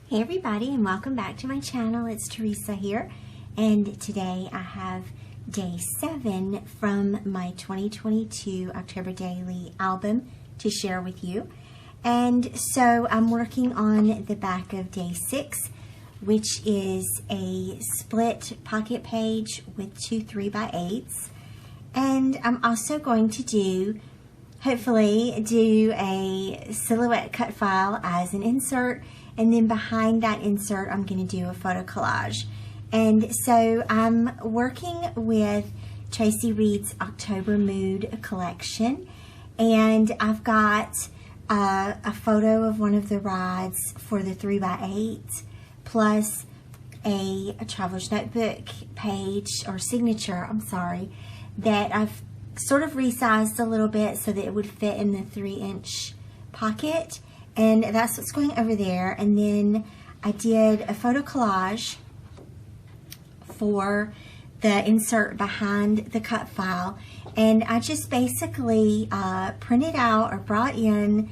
Hey everybody, and welcome back to my channel. It's Theresa here, and today I have day 7 from my 2022 October Daily album to share with you. And so I'm working on the back of day 6, which is a split pocket page with 2 3x8s. And I'm also going to hopefully do a silhouette cut file as an insert, and then behind that insert I'm going to do a photo collage. And so I'm working with Traci Reed's October Mood collection, and I've got a photo of one of the rides for the 3x8 plus a traveler's notebook page or signature, I'm sorry, that I've sort of resized a little bit so that it would fit in the 3-inch pocket. And that's what's going over there. And then I did a photo collage for the insert behind the cut file. And I just basically printed out or brought in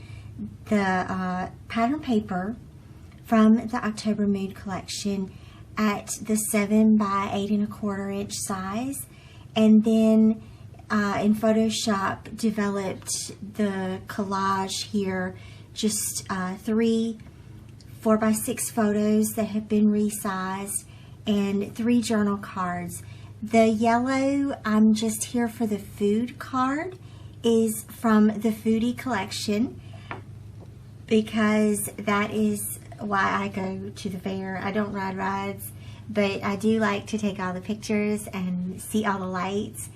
the pattern paper from the October Mood collection at the 7 by 8 1/4 inch size. And then in Photoshop developed the collage here, just 3 4x6 photos that have been resized and 3 journal cards. The yellow, I'm just here for the food card, is from the Foodie collection, because that is why I go to the fair. I don't ride rides, but I do like to take all the pictures and see all the lights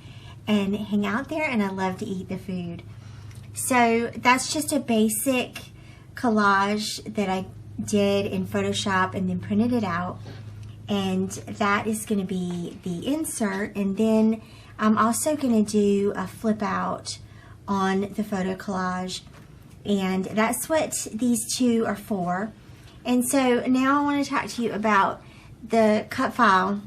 and hang out there, and I love to eat the food. So that's just a basic collage that I did in Photoshop and then printed it out, and that is going to be the insert. And then I'm also going to do a flip out on the photo collage, and that's what these two are for. And so now I want to talk to you about the cut file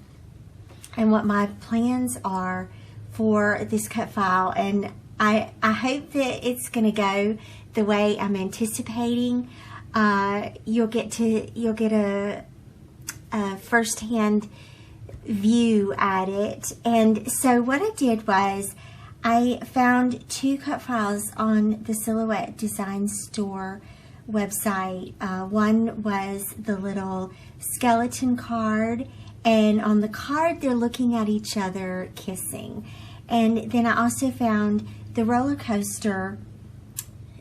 and what my plans are for this cut file. And I hope that it's going to go the way I'm anticipating. You'll get a first-hand view at it. And so what I did was I found 2 cut files on the Silhouette Design Store website. One was the little skeleton card, and on the card they're looking at each other kissing. And then I also found the roller coaster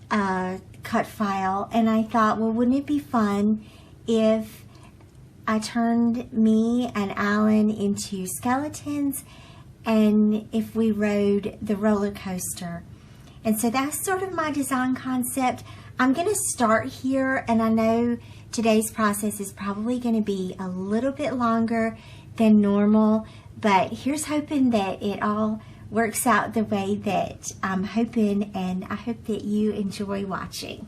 cut file, and I thought, well, wouldn't it be fun if I turned me and Alan into skeletons and if we rode the roller coaster. And so that's sort of my design concept. I'm going to start here, and I know today's process is probably going to be a little bit longer than normal, but here's hoping that it all works out the way that I'm hoping, and I hope that you enjoy watching.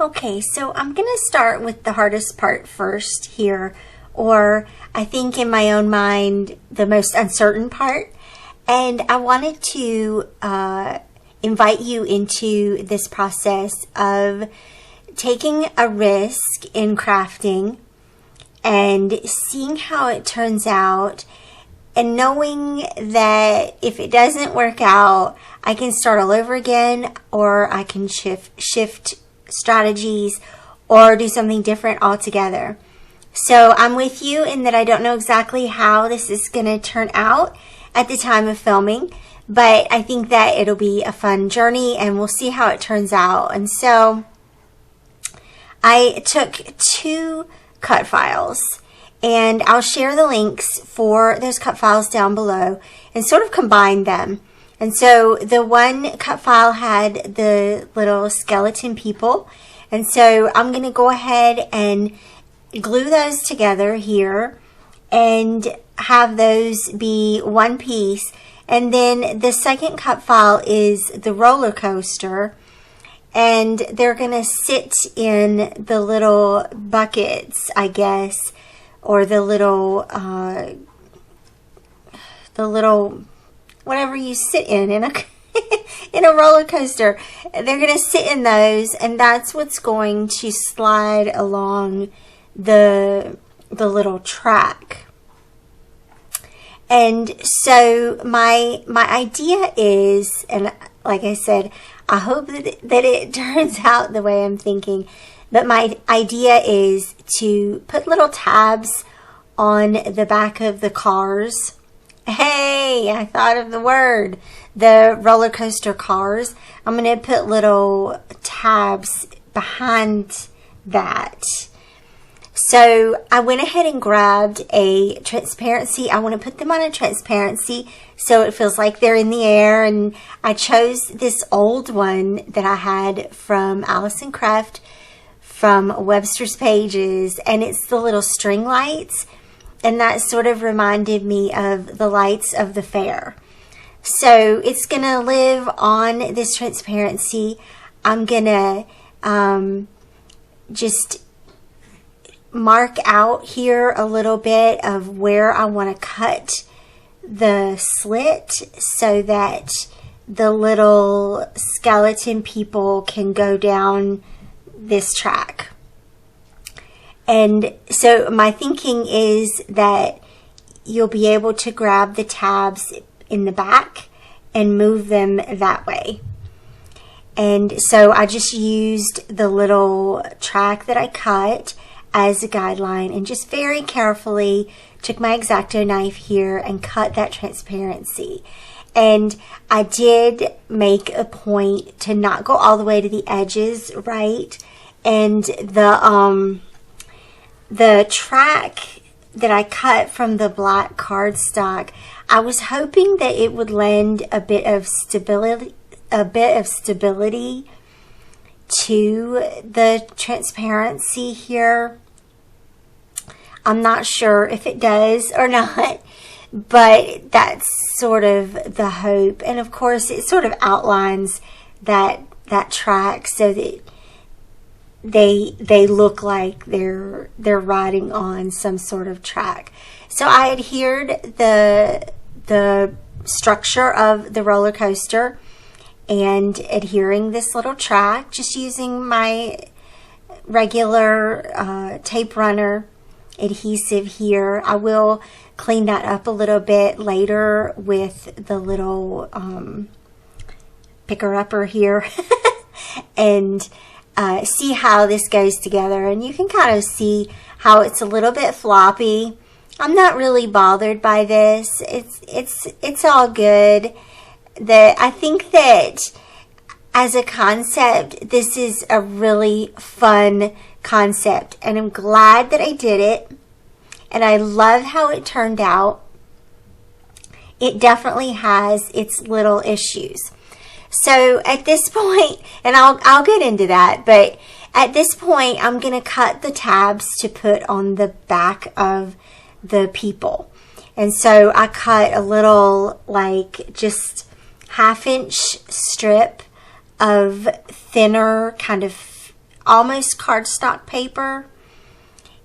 Okay, so I'm going to start with the hardest part first here, or I think in my own mind, the most uncertain part. And I wanted to invite you into this process of taking a risk in crafting and seeing how it turns out, and knowing that if it doesn't work out, I can start all over again, or I can shift strategies or do something different altogether. So I'm with you in that I don't know exactly how this is going to turn out at the time of filming, but I think that it'll be a fun journey, and we'll see how it turns out. And so I took 2 cut files, and I'll share the links for those cut files down below and sort of combine them. And so the one cut file had the little skeleton people, and so I'm going to go ahead and glue those together here and have those be one piece. And then the second cut file is the roller coaster, and they're going to sit in the little buckets, I guess, or the little whatever you sit in a in a roller coaster. They're going to sit in those, and that's what's going to slide along the little track. And so my idea is, and like I said, I hope that it turns out the way I'm thinking, but my idea is to put little tabs on the back of the cars. Hey, I thought of the word. The roller coaster cars. I'm going to put little tabs behind that. So I went ahead and grabbed a transparency. I want to put them on a transparency so it feels like they're in the air. And I chose this old one that I had from Allison Craft from Webster's Pages. And it's the little string lights. And that sort of reminded me of the lights of the fair. So it's going to live on this transparency. I'm going to just mark out here a little bit of where I want to cut the slit so that the little skeleton people can go down this track. And so my thinking is that you'll be able to grab the tabs in the back and move them that way. And so I just used the little track that I cut as a guideline and just very carefully took my X-Acto knife here and cut that transparency. And I did make a point to not go all the way to the edges, right? And the track that I cut from the black cardstock, I was hoping that it would lend a bit of stability to the transparency here. I'm not sure if it does or not, but that's sort of the hope. And of course, it sort of outlines that track so that they look like they're riding on some sort of track. So I adhered the structure of the roller coaster and adhering this little track, just using my regular tape runner adhesive here. I will clean that up a little bit later with the little picker-upper here and see how this goes together. And you can kind of see how it's a little bit floppy. I'm not really bothered by this. It's all good. I think that as a concept, this is a really fun concept, and I'm glad that I did it, and I love how it turned out. It definitely has its little issues. So at this point, and I'll get into that, but at this point, I'm going to cut the tabs to put on the back of the people. And so I cut a little, like, just half-inch strip of thinner, kind of almost cardstock paper.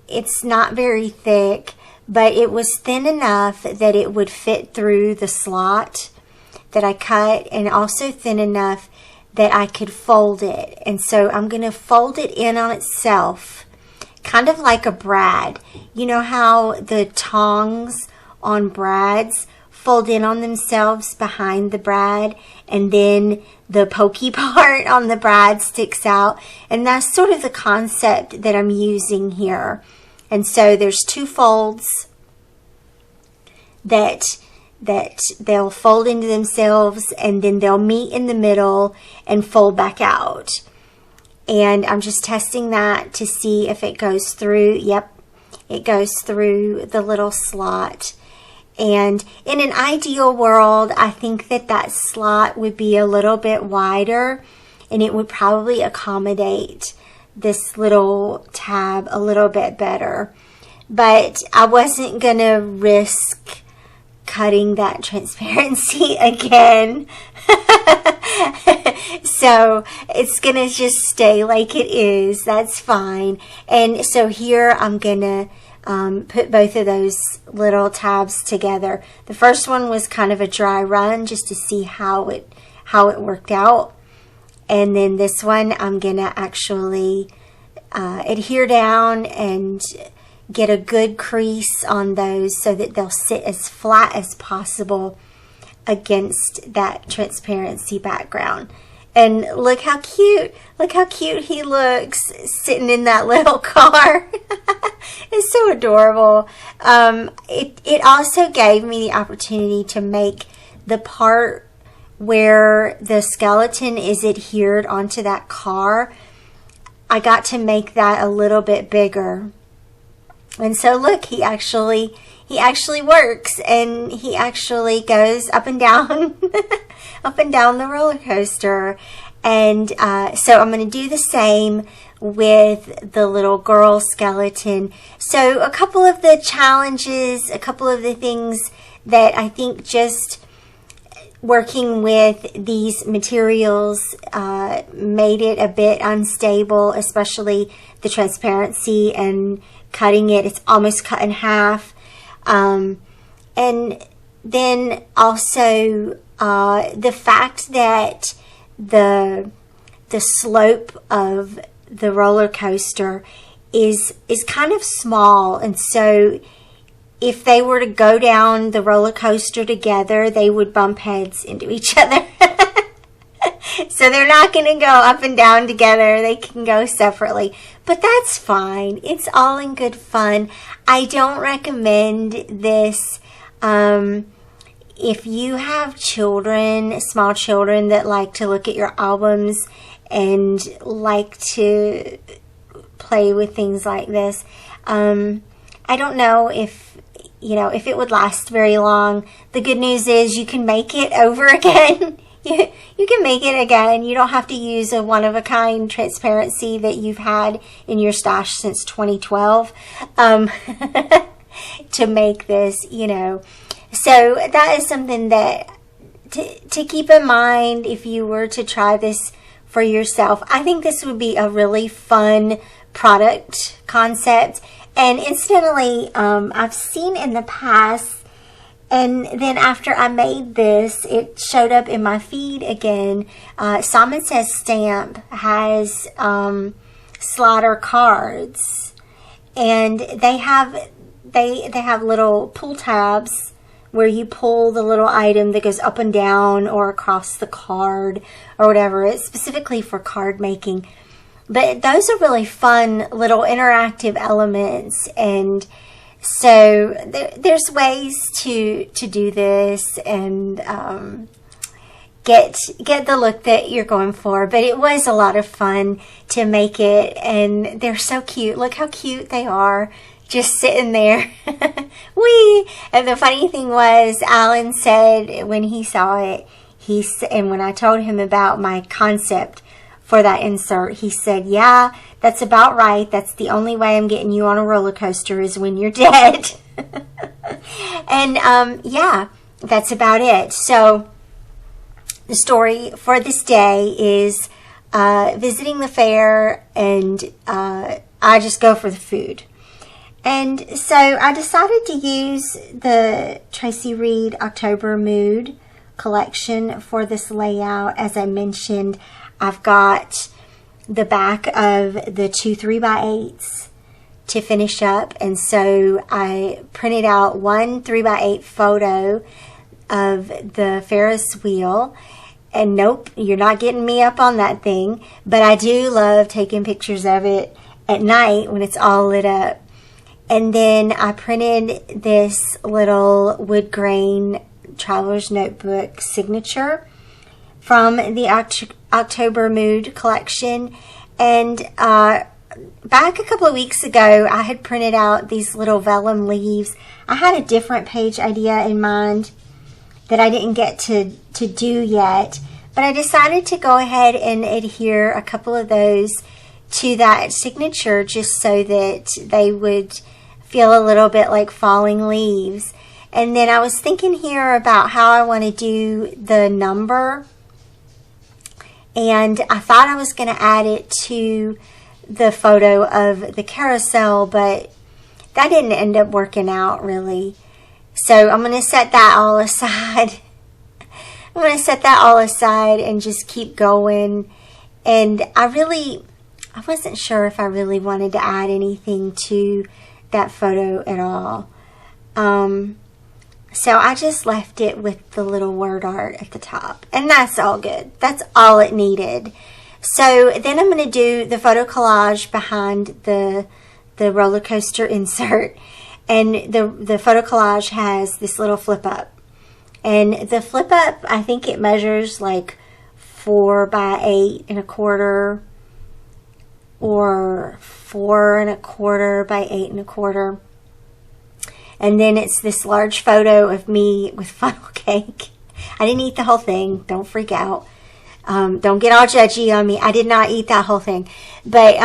It's not very thick, but it was thin enough that it would fit through the slot that I cut, and also thin enough that I could fold it. And so I'm going to fold it in on itself, kind of like a brad. You know how the tongs on brads fold in on themselves behind the brad, and then the pokey part on the brad sticks out? And that's sort of the concept that I'm using here. And so there's two folds that they'll fold into themselves, and then they'll meet in the middle and fold back out. And I'm just testing that to see if it goes through. Yep, it goes through the little slot. And in an ideal world, I think that slot would be a little bit wider, and it would probably accommodate this little tab a little bit better. But I wasn't going to risk cutting that transparency again. So it's going to just stay like it is. That's fine. And so here I'm going to put both of those little tabs together. The first one was kind of a dry run just to see how it how it worked out. And then this one, I'm going to actually adhere down and get a good crease on those so that they'll sit as flat as possible against that transparency background. And look how cute he looks sitting in that little car. It's so adorable. It also gave me the opportunity to make the part where the skeleton is adhered onto that car. I got to make that a little bit bigger. And so look, he actually works, and he actually goes up and down up and down the roller coaster. And so I'm going to do the same with the little girl skeleton. So a couple of the challenges, a couple of the things that I think just working with these materials made it a bit unstable, especially the transparency and cutting it. It's almost cut in half. And then also the fact that the slope of the roller coaster is kind of small, and so if they were to go down the roller coaster together, they would bump heads into each other. So they're not going to go up and down together. They can go separately. But that's fine. It's all in good fun. I don't recommend this if you have children, small children that like to look at your albums and like to play with things like this. I don't know if it would last very long. The good news is you can make it over again. You can make it again. You don't have to use a one-of-a-kind transparency that you've had in your stash since 2012 to make this, So that is something that to keep in mind if you were to try this for yourself. I think this would be a really fun product concept. And incidentally, I've seen in the past, and then after I made this, it showed up in my feed again. Simon Says Stamp has slider cards, and they have little pull tabs where you pull the little item that goes up and down or across the card or whatever. It's specifically for card making. But those are really fun little interactive elements, and so there's ways to do this and get the look that you're going for. But it was a lot of fun to make it, and they're so cute. Look how cute they are, just sitting there. Whee! And the funny thing was, Alan said when he saw it, and when I told him about my concept for that insert, he said, "Yeah, that's about right. That's the only way I'm getting you on a roller coaster is when you're dead." And yeah, that's about it. So the story for this day is visiting the fair, and I just go for the food. And so I decided to use the Traci Reed October Mood collection for this layout. As I mentioned, I've got the back of the 2 3x8s to finish up, and so I printed out one 3x8 photo of the Ferris wheel. And nope, you're not getting me up on that thing, but I do love taking pictures of it at night when it's all lit up. And then I printed this little wood grain traveler's notebook signature from the October Mood collection. And back a couple of weeks ago, I had printed out these little vellum leaves. I had a different page idea in mind that I didn't get to do yet, but I decided to go ahead and adhere a couple of those to that signature just so that they would feel a little bit like falling leaves. And then I was thinking here about how I want to do the number, and I thought I was going to add it to the photo of the carousel, but that didn't end up working out really. So I'm going to set that all aside. I'm going to set that all aside and just keep going. And I wasn't sure if I really wanted to add anything to that photo at all. So I just left it with the little word art at the top. And that's all good. That's all it needed. So then I'm going to do the photo collage behind the roller coaster insert. And the photo collage has this little flip up. And the flip up, I think it measures like 4 by 8 1/4 or 4 1/4 by 8 1/4. And then it's this large photo of me with funnel cake. I didn't eat the whole thing. Don't freak out. Don't get all judgy on me. I did not eat that whole thing. But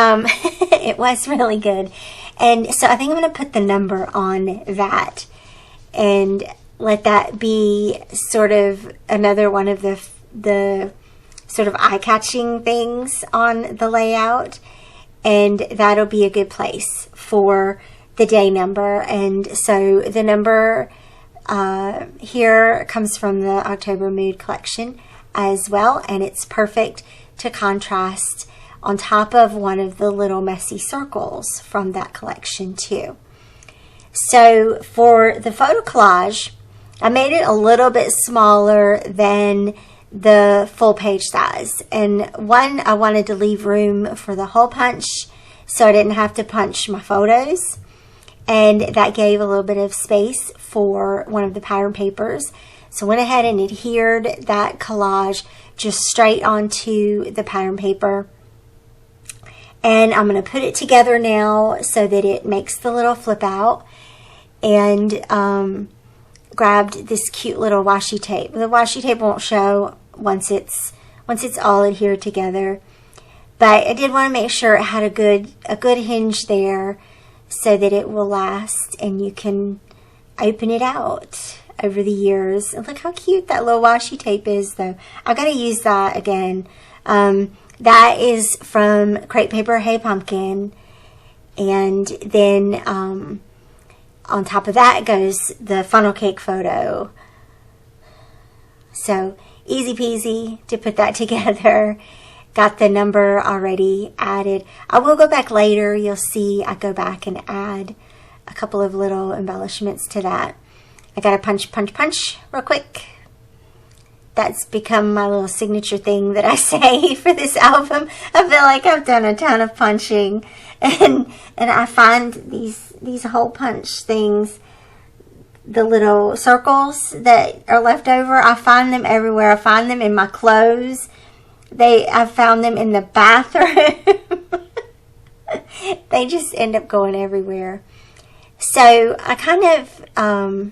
it was really good. And so I think I'm going to put the number on that. And let that be sort of another one of the sort of eye-catching things on the layout. And that'll be a good place for the day number. And so the number here comes from the October Mood collection as well. And it's perfect to contrast on top of one of the little messy circles from that collection too. So for the photo collage, I made it a little bit smaller than the full page size. And one, I wanted to leave room for the hole punch so I didn't have to punch my photos. And that gave a little bit of space for one of the pattern papers. So I went ahead and adhered that collage just straight onto the pattern paper. And I'm going to put it together now so that it makes the little flip out. And grabbed this cute little washi tape. The washi tape won't show once it's all adhered together. But I did want to make sure it had a good hinge there so that it will last and you can open it out over the years. And look how cute that little washi tape is though. I've got to use that again. That is from Crepe Paper Hey Pumpkin. And then on top of that goes the funnel cake photo. So easy peasy to put that together. Got the number already added. I will go back later. You'll see I go back and add a couple of little embellishments to that. I got to punch real quick. That's become my little signature thing that I say for this album. I feel like I've done a ton of punching. And I find these hole punch things, the little circles that are left over, I find them everywhere. I find them in my clothes. I found them in the bathroom. They just end up going everywhere. So I kind of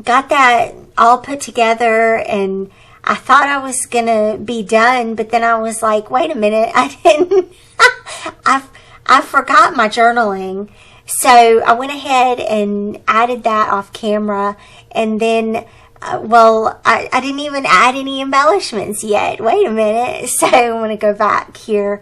got that all put together, and I thought I was gonna be done, but then I was like, wait a minute, I didn't. I forgot my journaling. So I went ahead and added that off camera, and then I didn't even add any embellishments yet. Wait a minute. So I'm going to go back here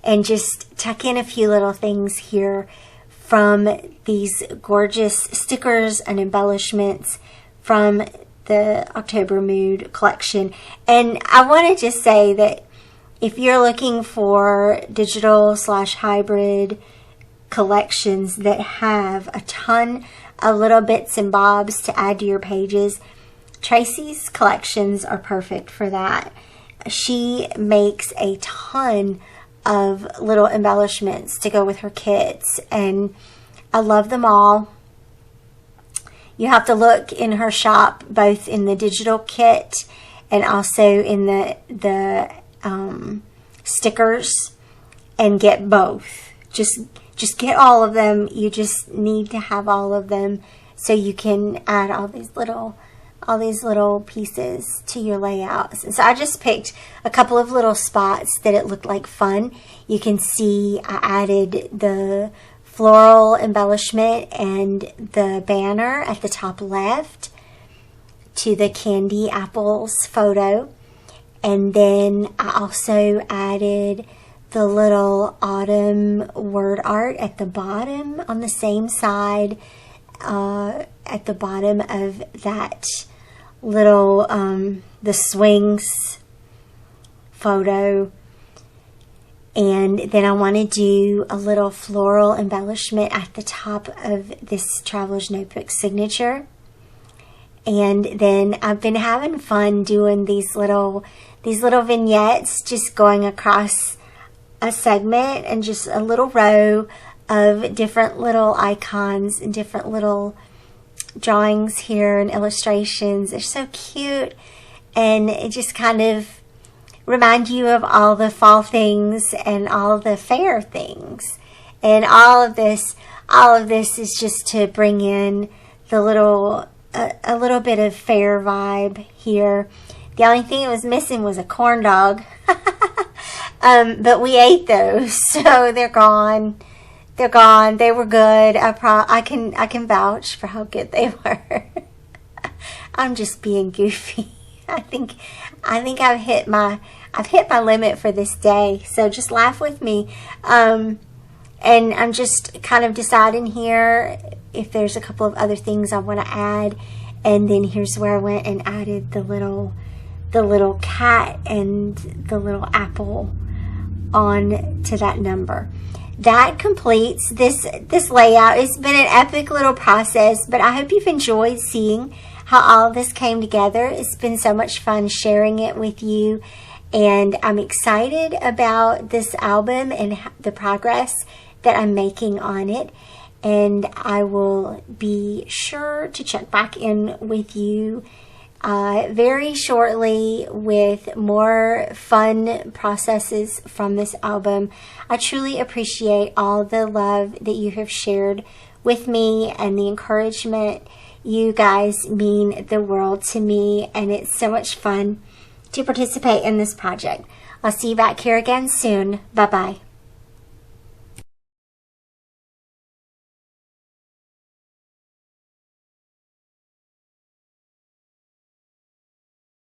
and just tuck in a few little things here from these gorgeous stickers and embellishments from the October Mood collection. And I want to just say that if you're looking for digital/hybrid collections that have a ton of little bits and bobs to add to your pages, Traci's collections are perfect for that. She makes a ton of little embellishments to go with her kits, and I love them all. You have to look in her shop, both in the digital kit and also in the stickers, and get both. Just get all of them. You just need to have all of them so you can add all these little pieces to your layouts. And so I just picked a couple of little spots that it looked like fun. You can see I added the floral embellishment and the banner at the top left to the candy apples photo. And then I also added the little autumn word art at the bottom on the same side, at the bottom of that little, the swings photo. And then I want to do a little floral embellishment at the top of this Traveler's Notebook signature. And then I've been having fun doing these little vignettes, just going across a segment and just a little row of different little icons and different little drawings here and illustrations. They're so cute, and it just kind of remind you of all the fall things and all the fair things. And all of this is just to bring in the little a little bit of fair vibe here. The only thing it was missing was a corn dog. But we ate those, so they're gone. They're gone. They were good. I can vouch for how good they were. I'm just being goofy. I think I've hit my limit for this day. So just laugh with me. And I'm just kind of deciding here if there's a couple of other things I want to add. And then here's where I went and added the little cat and the little apple on to that number. That completes this layout. It's been an epic little process, but I hope you've enjoyed seeing how all of this came together. It's been so much fun sharing it with you, and I'm excited about this album and the progress that I'm making on it. And I will be sure to check back in with you very shortly with more fun processes from this album. I truly appreciate all the love that you have shared with me and the encouragement. You guys mean the world to me, and it's so much fun to participate in this project. I'll see you back here again soon. Bye-bye.